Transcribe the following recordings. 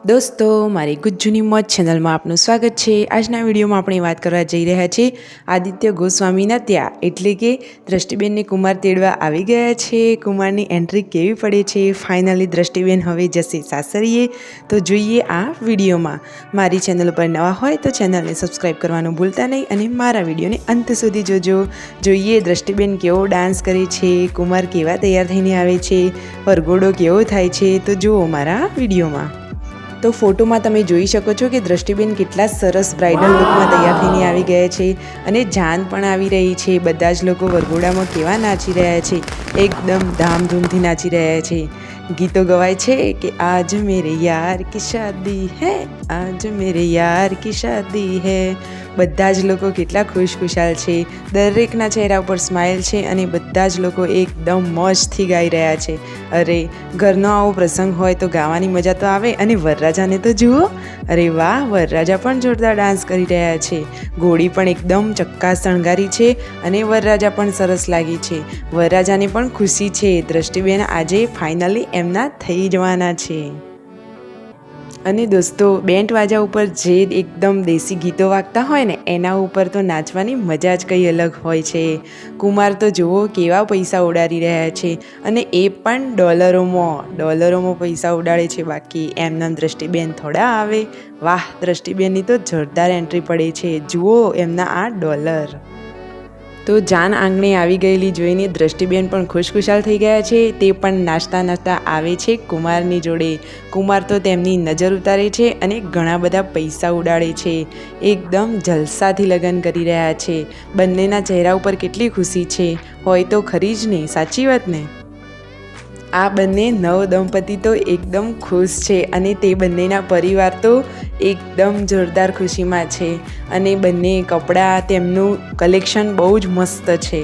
દોસ્તો મારી ગુજ્જુની મોજ ચેનલમાં આપનું સ્વાગત છે। આજના વિડીયોમાં આપણે વાત કરવા જઈ રહ્યા છીએ આદિત્ય ગોસ્વામીના ત્યાં, એટલે કે દ્રષ્ટિબેનને કુમાર તેડવા આવી ગયા છે। કુમારની એન્ટ્રી કેવી પડે છે, ફાઇનલી દ્રષ્ટિબેન હવે જશે સાસરીએ, તો જોઈએ આ વિડીયોમાં। મારી ચેનલ પર નવા હોય તો ચેનલને સબસ્ક્રાઈબ કરવાનું ભૂલતા નહીં અને મારા વિડીયોને અંત સુધી જોજો। જોઈએ દ્રષ્ટિબેન કેવો ડાન્સ કરે છે, કુમાર કેવા તૈયાર થઈને આવે છે, વરઘોડો કેવો થાય છે, તો જુઓ મારા વિડીયોમાં। તો ફોટોમાં તમે જોઈ શકો છો કે દ્રષ્ટિબેન કેટલા સરસ બ્રાઇડલ લુકમાં તૈયાર થઈને આવી ગયા છે અને જાન પણ આવી રહી છે। બધા જ લોકો વરઘોડામાં કેવા નાચી રહ્યા છે, એકદમ ધામધૂમથી નાચી રહ્યા છે। ગીતો ગવાય છે કે આજ મેરે યાર કી શાદી હૈ, આજ મેરે યાર કી શાદી હૈ। બધા જ લોકો કેટલા ખુશખુશાલ છે, દરેકના ચહેરા ઉપર સ્માઇલ છે અને બધા જ લોકો એકદમ મોજથી ગાઈ રહ્યા છે। અરે ઘરનો આવો પ્રસંગ હોય તો ગાવાની મજા તો આવે। અને વરરાજાને તો જુઓ, અરે વાહ, વરરાજા પણ જોરદાર ડાન્સ કરી રહ્યા છે। ઘોડી પણ એકદમ ચક્કાસ શણગારી છે અને વરરાજા પણ સરસ લાગી છે। વરરાજાને પણ ખુશી છે, દ્રષ્ટિબેન આજે ફાઇનલી એમના થઈ જવાના છે। અને દોસ્તો બેન્ડ વાજા ઉપર જે એકદમ દેશી ગીતો વાગતા હોય ને, એના ઉપર તો નાચવાની મજા જ કંઈ અલગ હોય છે। કુમાર તો જુઓ કેવા પૈસા ઉડાડી રહ્યા છે અને એ પણ ડોલરોમાં પૈસા ઉડાડે છે। બાકી એમના દ્રષ્ટિબેન થોડા આવે। વાહ, દ્રષ્ટિબેનની તો જોરદાર એન્ટ્રી પડે છે, જુઓ એમના આ ડોલર। તો જાન આંગણે આવી ગયેલી જોઈને દ્રષ્ટિબેન પણ ખુશખુશાલ થઈ ગયા છે। તે પણ નાચતા નાચતા આવે છે કુમારની જોડે। કુમાર તો તેમની નજર ઉતારે છે અને ઘણા બધા પૈસા ઉડાડે છે, એકદમ જલસાથી લગ્ન કરી રહ્યા છે। બંનેના ચહેરા ઉપર કેટલી ખુશી છે, હોય તો ખરી જ ને, સાચી વાત ને। આ બંને નવ દંપતી તો એકદમ ખુશ છે અને તે બંનેના પરિવાર તો એકદમ જોરદાર ખુશીમાં છે। અને બંને કપડાં, તેમનું કલેક્શન બહુ જ મસ્ત છે।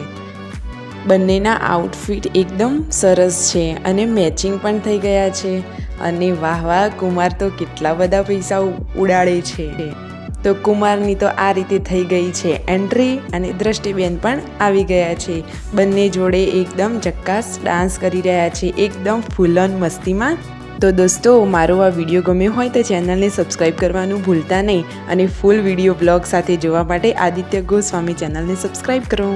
બંનેના આઉટફિટ એકદમ સરસ છે અને મેચિંગ પણ થઈ ગયા છે। અને વાહ વાહ, કુમાર તો કેટલા બધા પૈસા ઉડાડે છે। તો કુમારની તો આ રીતે થઈ ગઈ છે એન્ટ્રી અને દ્રષ્ટિબેન પણ આવી ગયા છે। બંને જોડે એકદમ ચક્કાસ ડાન્સ કરી રહ્યા છે, એકદમ ફૂલ ઓન મસ્તીમાં। તો દોસ્તો મારો આ વિડીયો ગમ્યો હોય તો ચેનલને સબસ્ક્રાઈબ કરવાનું ભૂલતા નહીં અને ફૂલ વિડીયો બ્લોગ સાથે જોવા માટે આદિત્ય ગોસ્વામી ચેનલને સબસ્ક્રાઈબ કરો।